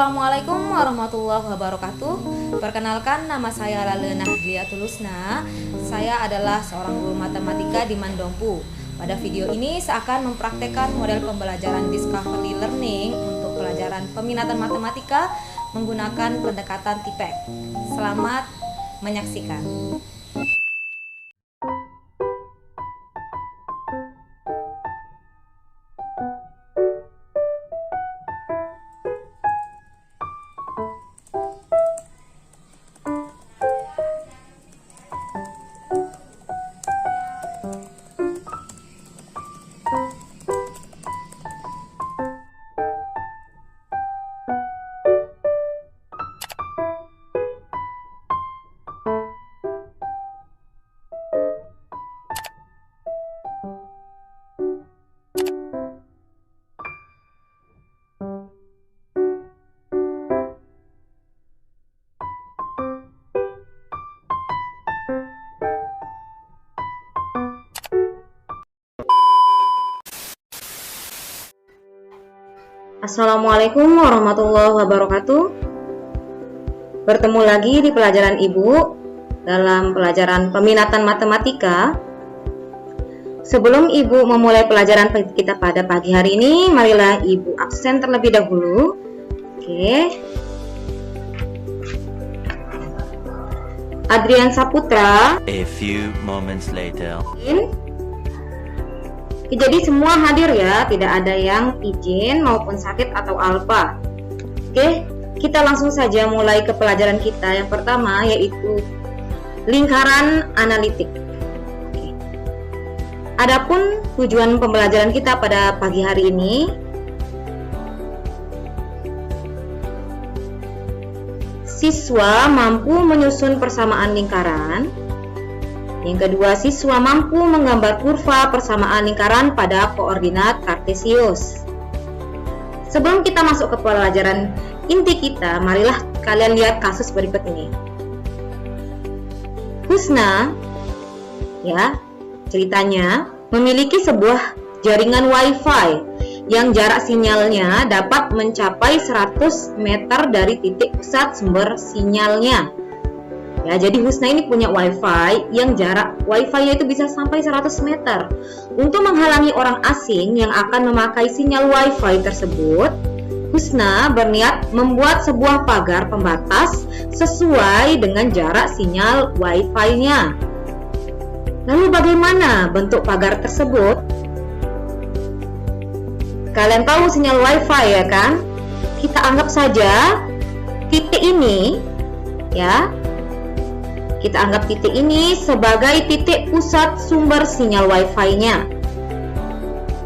Assalamualaikum warahmatullahi wabarakatuh. Perkenalkan, nama saya Lale Nahdiatul Husna. Saya adalah seorang guru matematika di Mandompu. Pada video ini saya akan mempraktekkan model pembelajaran Discovery Learning untuk pelajaran peminatan matematika menggunakan pendekatan TIPEC. Selamat menyaksikan. Assalamualaikum warahmatullahi wabarakatuh. Bertemu lagi di pelajaran Ibu dalam pelajaran peminatan matematika. Sebelum Ibu memulai pelajaran kita pada pagi hari ini, marilah Ibu absen terlebih dahulu. Oke. Adrian Saputra. A few moments later. Jadi semua hadir ya, tidak ada yang izin maupun sakit atau alpa. Oke, kita langsung saja mulai ke pelajaran kita. Yang pertama yaitu lingkaran analitik. Oke. Adapun tujuan pembelajaran kita pada pagi hari ini, siswa mampu menyusun persamaan lingkaran. Yang kedua, siswa mampu menggambar kurva persamaan lingkaran pada koordinat kartesius. Sebelum kita masuk ke pelajaran inti kita, marilah kalian lihat kasus berikut ini. Husna, ya, ceritanya memiliki sebuah jaringan WiFi yang jarak sinyalnya dapat mencapai 100 meter dari titik pusat sumber sinyalnya. Ya, jadi Husna ini punya WiFi yang jarak WiFi-nya itu bisa sampai 100 meter. Untuk menghalangi orang asing yang akan memakai sinyal WiFi tersebut, Husna berniat membuat sebuah pagar pembatas sesuai dengan jarak sinyal WiFi-nya. Lalu bagaimana bentuk pagar tersebut? Kalian tahu sinyal WiFi ya kan? Kita anggap saja titik ini, ya. Kita anggap titik ini sebagai titik pusat sumber sinyal WiFi-nya.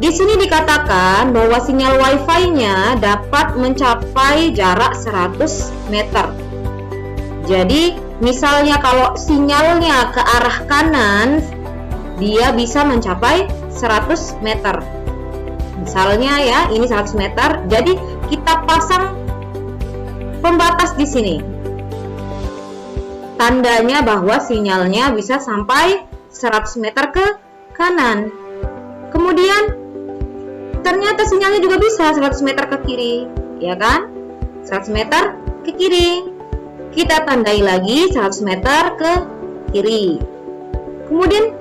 Di sini dikatakan bahwa sinyal WiFi-nya dapat mencapai jarak 100 meter. Jadi, misalnya kalau sinyalnya ke arah kanan, dia bisa mencapai 100 meter. Misalnya ya, ini 100 meter. Jadi, kita pasang pembatas di sini. Tandanya bahwa sinyalnya bisa sampai 100 meter ke kanan. Kemudian ternyata sinyalnya juga bisa 100 meter ke kiri, ya kan? 100 meter ke kiri. Kita tandai lagi 100 meter ke kiri. Kemudian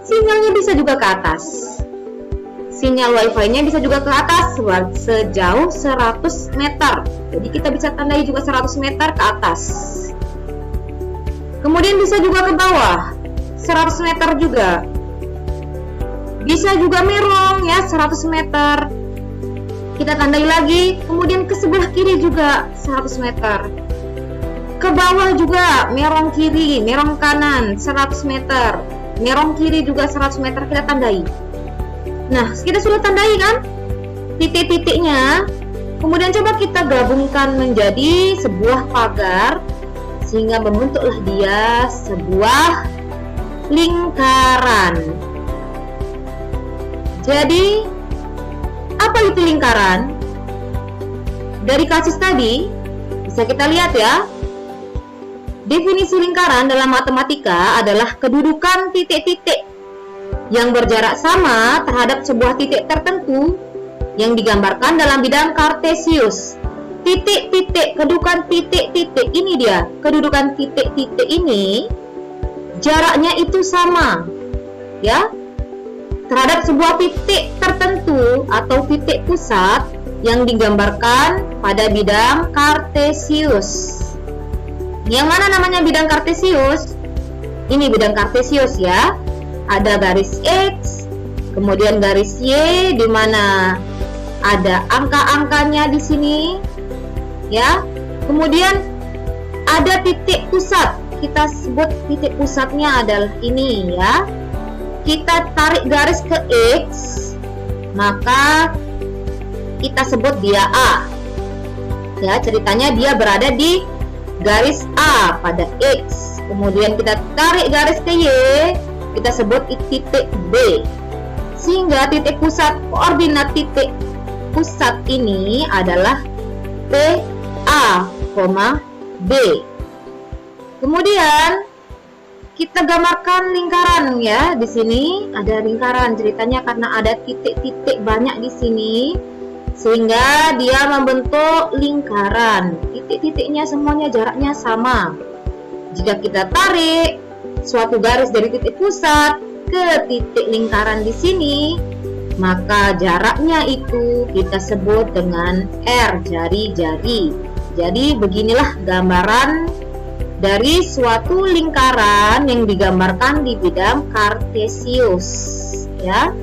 sinyalnya bisa juga ke atas. Sinyal WiFi-nya bisa juga ke atas sejauh 100 meter. Jadi kita bisa tandai juga 100 meter ke atas. Kemudian bisa juga ke bawah 100 meter juga. Bisa juga merong ya 100 meter. Kita tandai lagi. Kemudian ke sebelah kiri juga 100 meter. Ke bawah juga merong kiri, merong kanan 100 meter. Merong kiri juga 100 meter kita tandai. Nah, kita sudah tandai kan titik-titiknya. Kemudian coba kita gabungkan menjadi sebuah pagar, sehingga membentuklah dia sebuah lingkaran. Jadi, apa itu lingkaran? Dari kasus tadi, bisa kita lihat ya. Definisi lingkaran dalam matematika adalah kedudukan titik-titik yang berjarak sama terhadap sebuah titik tertentu yang digambarkan dalam bidang kartesius. titik-titik, kedudukan titik-titik ini dia. Kedudukan titik-titik ini jaraknya itu sama, ya, terhadap sebuah titik tertentu atau titik pusat yang digambarkan pada bidang kartesius. Yang mana namanya bidang kartesius? Ini bidang kartesius ya. Ada garis X, kemudian garis Y di mana ada angka-angkanya di sini. Ya, kemudian ada titik pusat, kita sebut titik pusatnya adalah ini ya. Kita tarik garis ke X, maka kita sebut dia A. Ya, ceritanya dia berada di garis A pada X. Kemudian kita tarik garis ke Y, kita sebut titik B. Sehingga titik pusat, koordinat titik pusat ini adalah A, B. Kemudian kita gambarkan lingkaran ya. Di sini ada lingkaran. Ceritanya karena ada titik-titik banyak di sini, sehingga dia membentuk lingkaran. Titik-titiknya semuanya jaraknya sama. Jika kita tarik suatu garis dari titik pusat ke titik lingkaran di sini, maka jaraknya itu kita sebut dengan R, jari-jari. Jadi beginilah gambaran dari suatu lingkaran yang digambarkan di bidang kartesius, ya.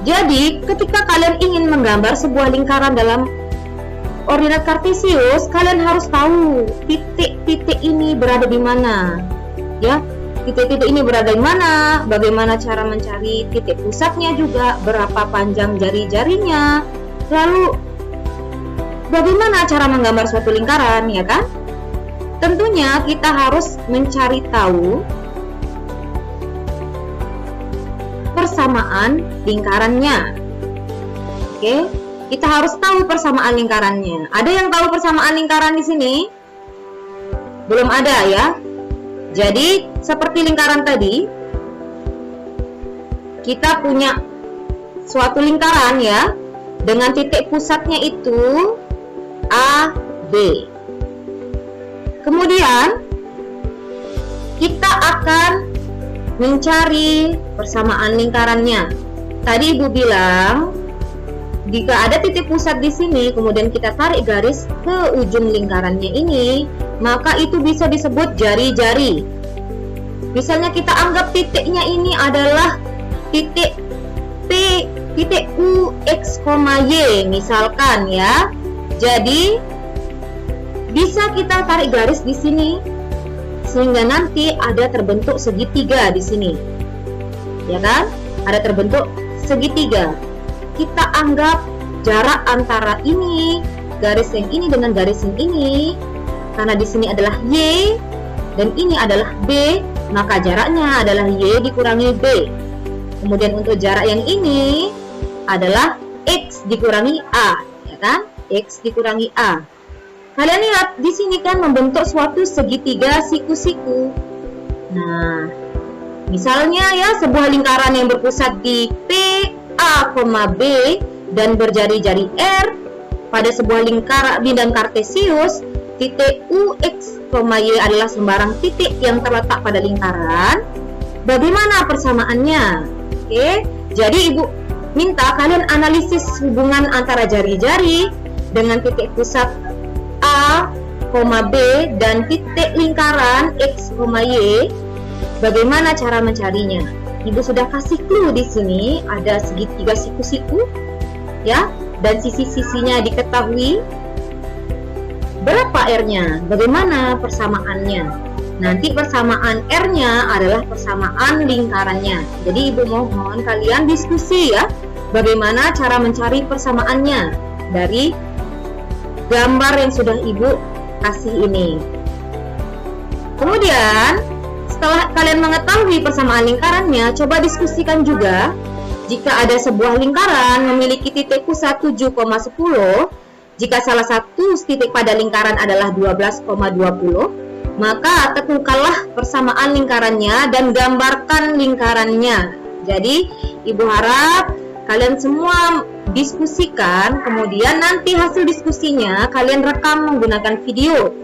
Jadi, ketika kalian ingin menggambar sebuah lingkaran dalam ordinat kartesius, kalian harus tahu titik-titik ini berada di mana, ya. Titik-titik ini berada di mana, bagaimana cara mencari titik pusatnya juga, berapa panjang jari-jarinya, lalu bagaimana cara menggambar suatu lingkaran, ya kan? Tentunya kita harus mencari tahu persamaan lingkarannya. Oke, kita harus tahu persamaan lingkarannya. Ada yang tahu persamaan lingkaran di sini? Belum ada ya. Jadi, seperti lingkaran tadi, kita punya suatu lingkaran ya, dengan titik pusatnya itu A, B. Kemudian kita akan mencari persamaan lingkarannya. Tadi Ibu bilang, jika ada titik pusat di sini, kemudian kita tarik garis ke ujung lingkarannya ini, maka itu bisa disebut jari-jari. Misalnya kita anggap titiknya ini adalah titik P, titik U, X, Y, misalkan ya. Jadi bisa kita tarik garis di sini sehingga nanti ada terbentuk segitiga di sini, ya kan? Ada terbentuk segitiga. Kita anggap jarak antara ini, garis yang ini dengan garis yang ini, karena di sini adalah Y dan ini adalah B, maka jaraknya adalah Y dikurangi B. Kemudian untuk jarak yang ini adalah X dikurangi A, ya kan? X dikurangi A. Kalian lihat di sini kan membentuk suatu segitiga siku-siku. Nah, misalnya ya sebuah lingkaran yang berpusat di P, A, B dan berjari-jari R pada sebuah lingkaran bidang kartesius, titik U, X, Y adalah sembarang titik yang terletak pada lingkaran. Bagaimana persamaannya? Oke, jadi Ibu minta kalian analisis hubungan antara jari-jari dengan titik pusat A, B dan titik lingkaran X, Y. Bagaimana cara mencarinya? Ibu sudah kasih clue di sini, ada segitiga siku-siku, ya, dan sisi-sisinya diketahui. Berapa R-nya? Bagaimana persamaannya? Nanti persamaan R-nya adalah persamaan lingkarannya. Jadi Ibu mohon kalian diskusi ya, bagaimana cara mencari persamaannya dari gambar yang sudah Ibu kasih ini. Kemudian setelah kalian mengetahui persamaan lingkarannya, coba diskusikan juga jika ada sebuah lingkaran memiliki titik pusat 7,10, jika salah satu titik pada lingkaran adalah 12,20, maka tentukanlah persamaan lingkarannya dan gambarkan lingkarannya. Jadi Ibu harap kalian semua diskusikan, kemudian nanti hasil diskusinya kalian rekam menggunakan video.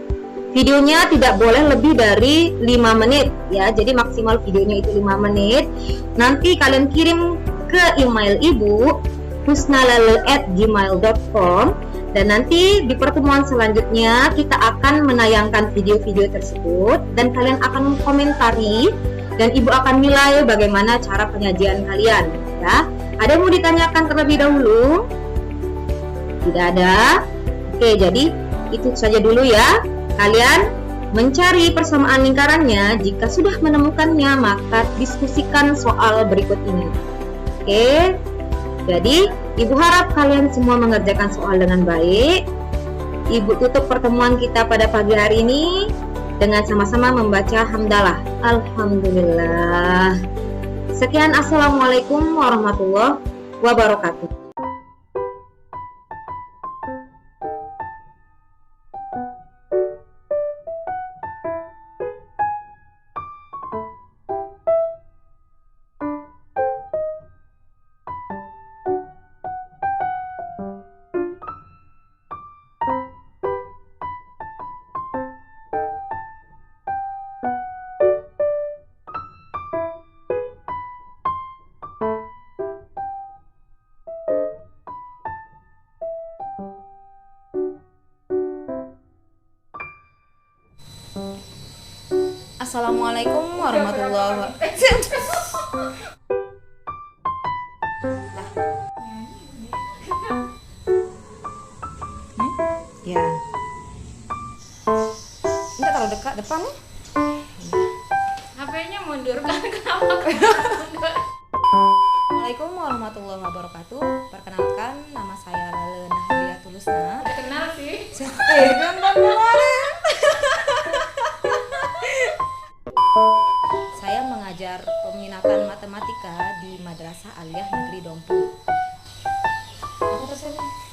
Videonya tidak boleh lebih dari 5 menit ya. Jadi maksimal videonya itu 5 menit. Nanti kalian kirim ke email Ibu husnalale@gmail.com, dan nanti di pertemuan selanjutnya kita akan menayangkan video-video tersebut dan kalian akan mengomentari dan Ibu akan nilai bagaimana cara penyajian kalian ya. Ada yang mau ditanyakan terlebih dahulu? Tidak ada? Oke, jadi itu saja dulu ya. Kalian mencari persamaan lingkarannya. Jika sudah menemukannya, maka diskusikan soal berikut ini. Oke, jadi Ibu harap kalian semua mengerjakan soal dengan baik. Ibu tutup pertemuan kita pada pagi hari ini dengan sama-sama membaca hamdalah. Alhamdulillah. Sekian, assalamualaikum warahmatullahi wabarakatuh. Assalamualaikum warahmatullahi wabarakatuh. Ya. Ini taruh dekat depan nih. HP-nya mundur kan, kenapa mundur? Assalamualaikum warahmatullahi wabarakatuh. Perkenalkan, nama saya Lale Nahlia Tulusna. Kenal sih. Saya mengajar peminatan matematika di Madrasah Aliyah Negeri Dompu. Apa pesannya?